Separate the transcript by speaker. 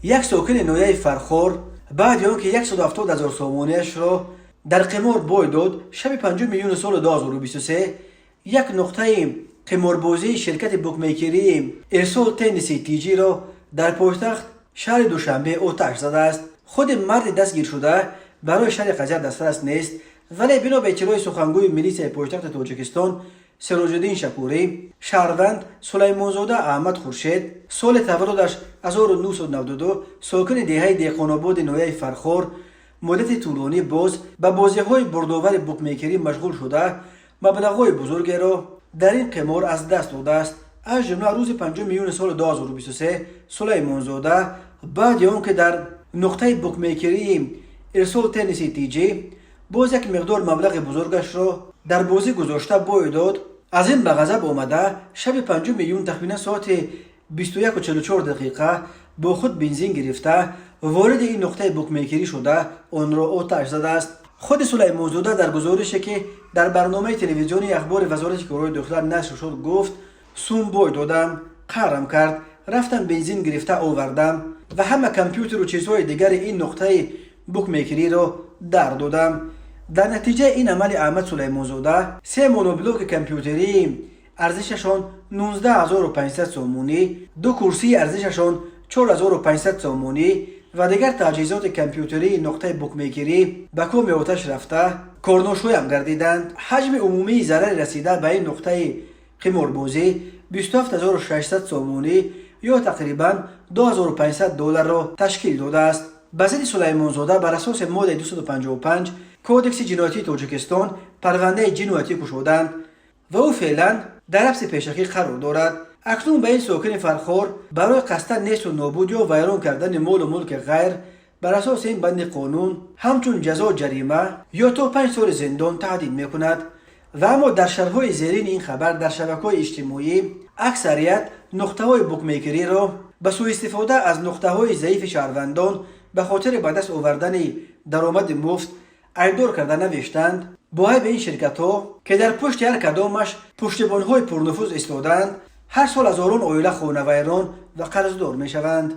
Speaker 1: یک ساکن نویه فرخور بعد آنکه 170,000 سامانیش را در قمار بای داد، شب 5 میلیون سال 2023 یک نقطه قماربازی شرکت بوکمیکری ارسال تنیسی تیجی را در پایتخت شهر دوشنبه آتش زده است. خود مرد دستگیر شده برای شرح قضیه دسترس نیست، ولی بنا به اطلاع سخنگوی میلیس پایتخت تاجیکستان سراج‌الدین شکوری، شهروند سلیمانزاده احمد خورشید سال تولدش 1992 ساکن دهه دهقان‌آباد نویه فرخور مدت طولانی باز به بازی‌های بردآور بوکمیکری مشغول شده مبلغ‌های بزرگی را در این قمار از دست داده است. از جمله روز 5 میلیون سال 2023 سلیمانزاده بعد آنکه در نقطه بوکمیکری ارسال تنیسی تیجی باز یک مقدار مبلغ بزرگش را در بازی گذاشته بای داد، از این به غضب آمده شب 5 میلیون تقریبا ساعت 21:44 دقیقه با خود بنزین گرفته وارد این نقطه بوکمیکری شده آن را آتش زده است. خود سلیمانزاده در گزارشی که در برنامه تلویزیونی اخبار وزارت کارهای داخله نشر شد گفت: سوم بای دادم، قهرم کرد، رفتم بنزین گرفته آوردم و همه کامپیوتر و چیزهای دیگر این نقطه بوکمیکری را در دادم. در نتیجه این عمل احمد سلیمانزاده 3 مونوبلوک کامپیوتری ارزششان 19,500 سامانی، 2 کرسی ارزششان 4,500 سامانی و دیگر تجهیزات کامپیوتری نقطه بوکمیکری به کام آتش رفته کارناشوی هم گردیدند. حجم عمومی ضرر رسیده به این نقطه قماربازی 27,600 سامانی یا تقریبا $2,500 را تشکیل داده است. به ضد سلیمانزاده بر اساس ماده 255 کودکس جنایتی تاجیکستان پرونده جنایتی گشودند و او فعلا در حبس پیشکی قرار دارد. اکنون به این ساکن فرخور برای قصد نیست و نابود یا ویران کردن مال و ملک غیر بر اساس این بند قانون همچون جزا جریمه یا تا 5 سال زندان تهدید میکند. و اما در شرح‌های زیرین این خبر در شبکه‌های اجتماعی اکثریت نقطه‌های بوکمیکری را به سوء استفاده از نقطه‌های ضعیف شهروندان به خاطر به دست آوردن درآمد مفت ایدار کرده نوشتند با عیب این شرکت‌ها که در پشت هر کدامش پشتیبان‌های پرنفوذ ایستادند هر سال هزاران عائله خانه‌ویران و قرضدار می‌شوند.